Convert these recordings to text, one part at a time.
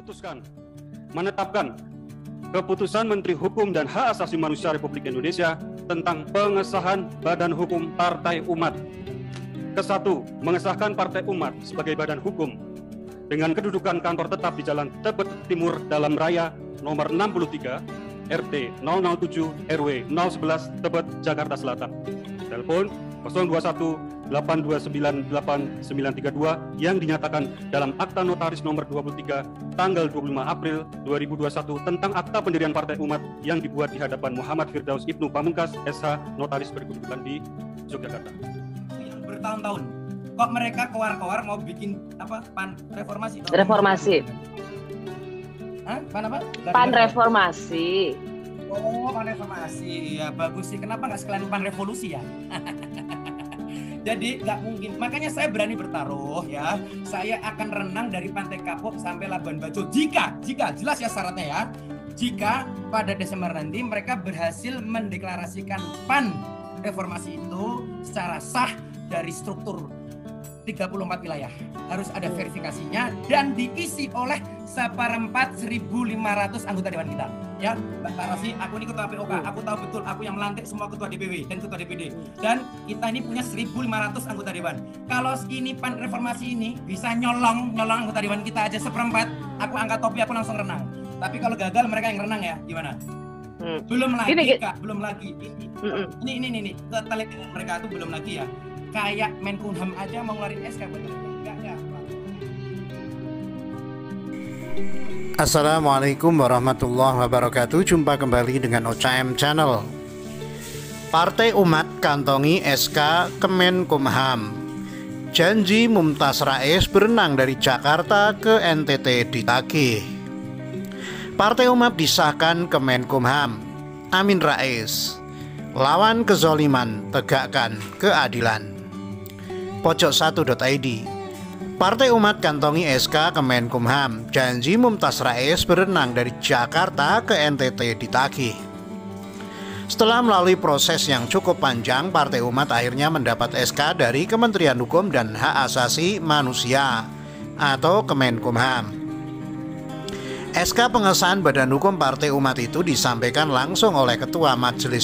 memutuskan menetapkan Keputusan Menteri Hukum dan Hak Asasi Manusia Republik Indonesia tentang pengesahan Badan Hukum Partai Umat. Kesatu, mengesahkan Partai Umat sebagai badan hukum dengan kedudukan kantor tetap di Jalan Tebet Timur Dalam Raya nomor 63 RT 007 RW 011 Tebet, Jakarta Selatan. Telepon 021-829-8932 yang dinyatakan dalam Akta Notaris nomor 23 tanggal 25 April 2021 tentang Akta Pendirian Partai Umat yang dibuat di hadapan Muhammad Firdaus Ibnu Pamungkas SH Notaris berkedudukan di Yogyakarta. Yang bertahun-tahun kok mereka keluar-keluar mau bikin apa pan reformasi? Reformasi. Hah? Pan apa? Pan reformasi. Oh, pan reformasi. Ya bagus sih. Kenapa nggak sekalian pan revolusi ya? Jadi nggak mungkin. Makanya saya berani bertaruh ya. Saya akan renang dari Pantai Kapuk sampai Labuan Bajo. Jika jelas ya syaratnya ya. Jika pada Desember nanti mereka berhasil mendeklarasikan pan reformasi itu secara sah dari struktur 34 wilayah. Harus ada verifikasinya dan diisi oleh seperempat 1.500 anggota Dewan kita. Ya, Mbak Tarasi, aku ini ketua POK, aku tahu betul, aku yang melantik semua ketua DPW dan ketua DPD. Dan kita ini punya 1.500 anggota Dewan. Kalau ini pan reformasi ini bisa nyolong anggota Dewan kita aja seperempat, aku angkat topi, aku langsung renang. Tapi kalau gagal mereka yang renang ya, gimana? Belum lagi, Kak, belum lagi. Ini ketelitian mereka itu belum lagi ya. Kayak Menkumham aja mau ngeluarin SK betul. Enggak. Assalamualaikum warahmatullahi wabarakatuh. Jumpa kembali dengan OCM Channel. Partai Umat kantongi SK Kemenkumham. Janji Mumtaz Rais berenang dari Jakarta ke NTT ditagih. Partai Umat disahkan Kemenkumham. Amin Rais. Lawan kezoliman, tegakkan keadilan. Pojok1.id. Partai Umat kantongi SK Kemenkumham. Janji Mumtaz Rais berenang dari Jakarta ke NTT ditagih. Setelah melalui proses yang cukup panjang, Partai Umat akhirnya mendapat SK dari Kementerian Hukum dan Hak Asasi Manusia atau Kemenkumham. SK pengesahan Badan Hukum Partai Umat itu disampaikan langsung oleh Ketua Majelis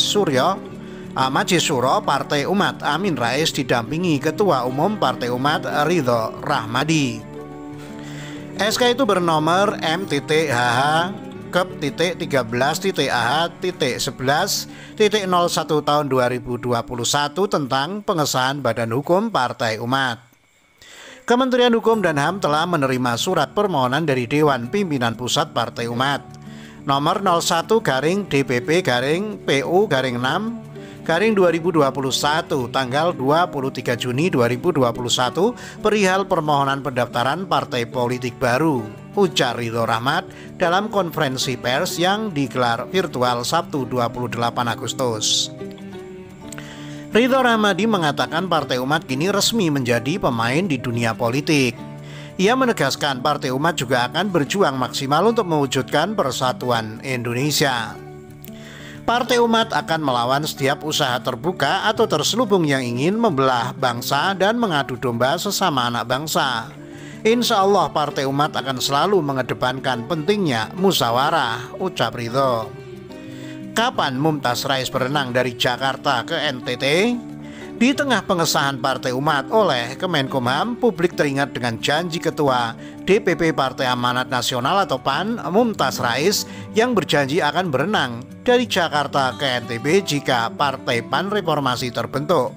Shuro Partai Umat Amin Rais didampingi Ketua Umum Partai Umat Ridho Rahmadi. SK itu bernomor MTTHH Kep.13.AH.11.01 tahun 2021 tentang pengesahan Badan Hukum Partai Umat. Kementerian Hukum dan HAM telah menerima surat permohonan dari Dewan Pimpinan Pusat Partai Umat nomor 01-PU-PU-6-2021 tanggal 23 Juni 2021 perihal permohonan pendaftaran partai politik baru, ujar Ridho Rahmat dalam konferensi pers yang digelar virtual Sabtu 28 Agustus. Ridho Rahmadi mengatakan Partai Umat kini resmi menjadi pemain di dunia politik. Ia menegaskan Partai Umat juga akan berjuang maksimal untuk mewujudkan persatuan Indonesia. Partai Umat akan melawan setiap usaha terbuka atau terselubung yang ingin membelah bangsa dan mengadu domba sesama anak bangsa. Insya Allah Partai Umat akan selalu mengedepankan pentingnya musyawarah, ucap Ridho. Kapan Mumtaz Rais berenang dari Jakarta ke NTT? Di tengah pengesahan Partai Umat oleh Kemenkumham, publik teringat dengan janji Ketua DPP Partai Amanat Nasional atau PAN, Mumtaz Rais, yang berjanji akan berenang dari Jakarta ke NTB jika Partai PAN Reformasi terbentuk.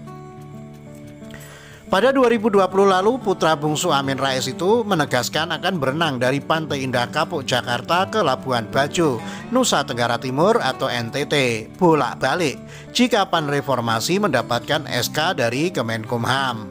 Pada 2020 lalu, putra bungsu Amin Rais itu menegaskan akan berenang dari Pantai Indah Kapuk, Jakarta ke Labuan Bajo, Nusa Tenggara Timur atau NTT, bolak-balik jika PAN Reformasi mendapatkan SK dari Kemenkumham.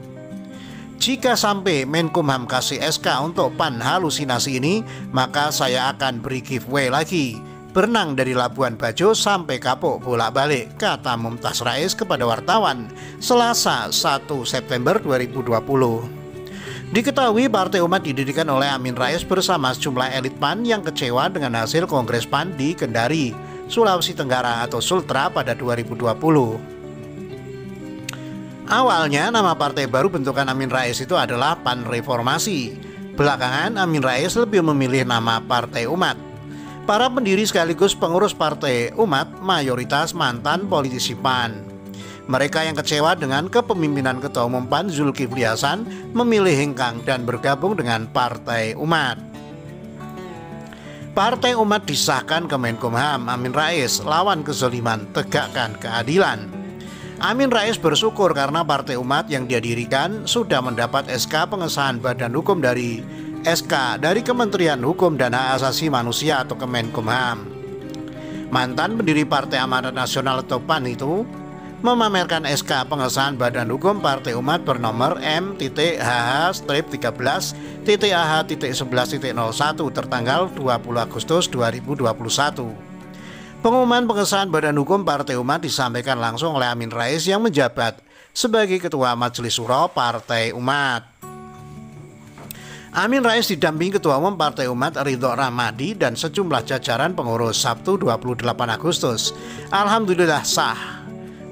Jika sampai Menkumham kasih SK untuk PAN halusinasi ini, maka saya akan beri giveaway lagi. Berenang dari Labuan Bajo sampai Kapuk bolak-balik, kata Mumtaz Rais kepada wartawan Selasa 1 September 2020. Diketahui Partai Umat didirikan oleh Amin Rais bersama sejumlah elit PAN yang kecewa dengan hasil Kongres PAN di Kendari, Sulawesi Tenggara atau Sultra pada 2020. Awalnya nama partai baru bentukan Amin Rais itu adalah PAN Reformasi. Belakangan Amin Rais lebih memilih nama Partai Umat. Para pendiri sekaligus pengurus Partai Umat mayoritas mantan politisi PAN. Mereka yang kecewa dengan kepemimpinan Ketua Umum PAN Zulkifli Hasan memilih hengkang dan bergabung dengan Partai Umat. Partai Umat disahkan ke Menkumham. Amin Rais, lawan kezaliman, tegakkan keadilan. Amin Rais bersyukur karena Partai Umat yang dia dirikan sudah mendapat SK pengesahan Badan Hukum dari Kementerian Hukum dan Hak Asasi Manusia atau Kemenkumham. Mantan pendiri Partai Amanat Nasional atau PAN itu memamerkan SK pengesahan Badan Hukum Partai Umat bernomor M.HH-13.AH.11.01 tertanggal 20 Agustus 2021. Pengumuman pengesahan Badan Hukum Partai Umat disampaikan langsung oleh Amin Rais yang menjabat sebagai Ketua Majelis Syuro Partai Umat. Amin Rais didampingi Ketua Umum Partai Umat Ridho Rahmadi dan sejumlah jajaran pengurus Sabtu 28 Agustus. Alhamdulillah sah.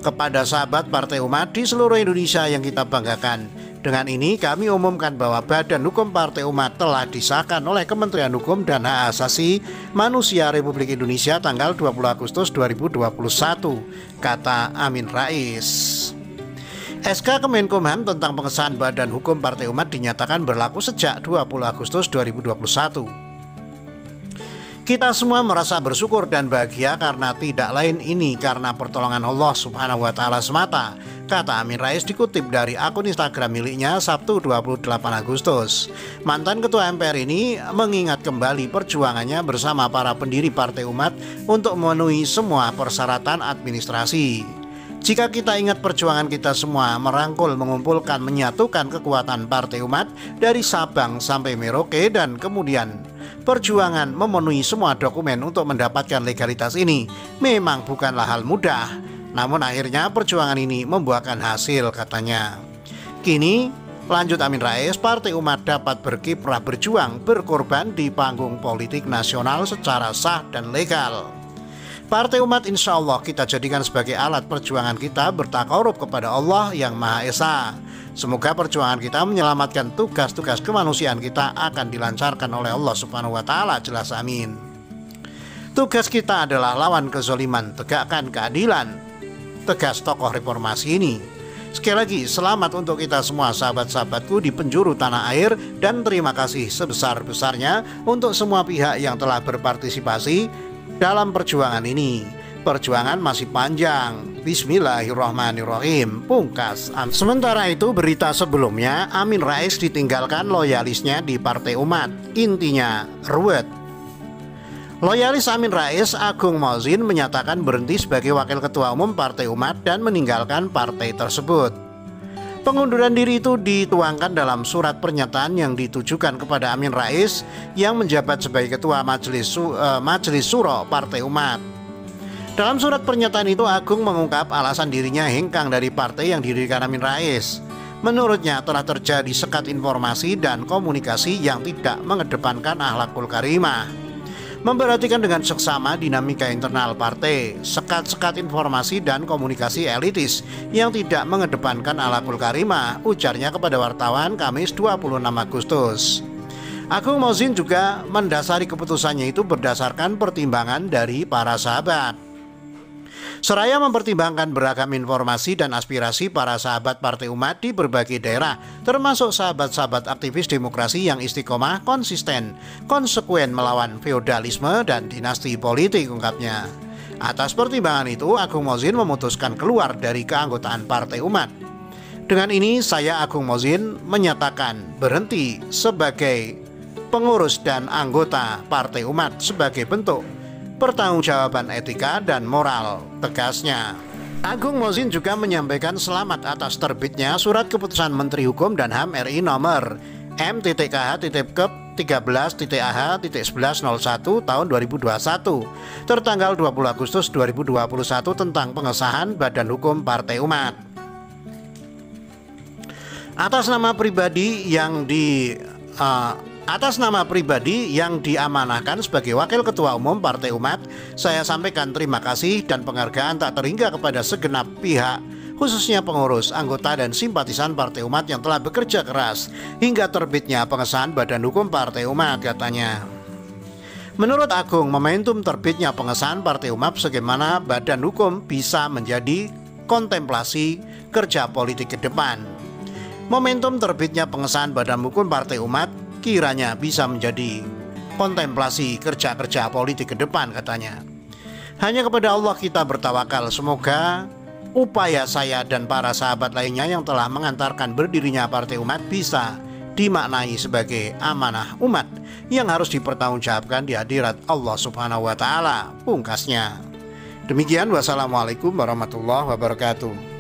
Kepada sahabat Partai Umat di seluruh Indonesia yang kita banggakan, dengan ini kami umumkan bahwa Badan Hukum Partai Umat telah disahkan oleh Kementerian Hukum dan Hak Asasi Manusia Republik Indonesia tanggal 20 Agustus 2021, kata Amin Rais. SK Kemenkumham tentang pengesahan Badan Hukum Partai Umat dinyatakan berlaku sejak 20 Agustus 2021. Kita semua merasa bersyukur dan bahagia karena tidak lain ini karena pertolongan Allah Subhanahu wa Ta'ala semata, kata Amin Rais dikutip dari akun Instagram miliknya Sabtu 28 Agustus. Mantan Ketua MPR ini mengingat kembali perjuangannya bersama para pendiri Partai Umat untuk memenuhi semua persyaratan administrasi. Jika kita ingat perjuangan kita semua merangkul, mengumpulkan, menyatukan kekuatan Partai Umat dari Sabang sampai Merauke dan kemudian perjuangan memenuhi semua dokumen untuk mendapatkan legalitas ini memang bukanlah hal mudah. Namun akhirnya perjuangan ini membuahkan hasil, katanya. Kini, lanjut Amin Rais, Partai Umat dapat berkiprah berjuang, berkorban di panggung politik nasional secara sah dan legal. Partai Umat insya Allah kita jadikan sebagai alat perjuangan kita bertakarub kepada Allah yang Maha Esa. Semoga perjuangan kita menyelamatkan tugas-tugas kemanusiaan kita akan dilancarkan oleh Allah Subhanahu wa Ta'ala, jelas amin. Tugas kita adalah lawan kezaliman, tegakkan keadilan, tegas tokoh reformasi ini. Sekali lagi, selamat untuk kita semua sahabat-sahabatku di penjuru tanah air dan terima kasih sebesar-besarnya untuk semua pihak yang telah berpartisipasi dalam perjuangan ini. Perjuangan masih panjang. Bismillahirrahmanirrahim. Pungkas. Sementara itu berita sebelumnya, Amin Rais ditinggalkan loyalisnya di Partai Umat. Intinya ruwet. Loyalis Amin Rais Agung Mauzin menyatakan berhenti sebagai Wakil Ketua Umum Partai Umat dan meninggalkan partai tersebut. Pengunduran diri itu dituangkan dalam surat pernyataan yang ditujukan kepada Amin Rais yang menjabat sebagai Ketua Majelis Syuro Partai Umat. Dalam surat pernyataan itu Agung mengungkap alasan dirinya hengkang dari partai yang didirikan Amin Rais. Menurutnya telah terjadi sekat informasi dan komunikasi yang tidak mengedepankan akhlakul karimah. Memperhatikan dengan seksama dinamika internal partai, sekat-sekat informasi dan komunikasi elitis yang tidak mengedepankan akhlakul karimah, ujarnya kepada wartawan Kamis 26 Agustus. Agung Mauzin juga mendasari keputusannya itu berdasarkan pertimbangan dari para sahabat. Seraya mempertimbangkan beragam informasi dan aspirasi para sahabat Partai Umat di berbagai daerah, termasuk sahabat-sahabat aktivis demokrasi yang istiqomah, konsisten, konsekuen melawan feodalisme dan dinasti politik, ungkapnya. Atas pertimbangan itu, Agung Mauzin memutuskan keluar dari keanggotaan Partai Umat. Dengan ini, saya Agung Mauzin menyatakan berhenti sebagai pengurus dan anggota Partai Umat sebagai bentuk pertanggungjawaban etika dan moral, tegasnya. Agung Mauzin juga menyampaikan selamat atas terbitnya surat keputusan Menteri Hukum dan HAM RI nomor M.KH.Kep.13.AH.1101 tahun 2021 tertanggal 20 Agustus 2021 tentang pengesahan Badan Hukum Partai Umat. Atas nama pribadi yang diamanahkan sebagai Wakil Ketua Umum Partai Umat, saya sampaikan terima kasih dan penghargaan tak terhingga kepada segenap pihak, khususnya pengurus, anggota, dan simpatisan Partai Umat yang telah bekerja keras hingga terbitnya pengesahan Badan Hukum Partai Umat, katanya. Menurut Agung, momentum terbitnya pengesahan Partai Umat sebagaimana Badan Hukum bisa menjadi kontemplasi kerja politik ke depan. Momentum terbitnya pengesahan Badan Hukum Partai Umat kiranya bisa menjadi kontemplasi kerja-kerja politik ke depan, katanya. Hanya kepada Allah kita bertawakal, semoga upaya saya dan para sahabat lainnya yang telah mengantarkan berdirinya Partai Umat bisa dimaknai sebagai amanah umat yang harus dipertanggungjawabkan di hadirat Allah Subhanahu wa Ta'ala, pungkasnya. Demikian, wassalamualaikum warahmatullahi wabarakatuh.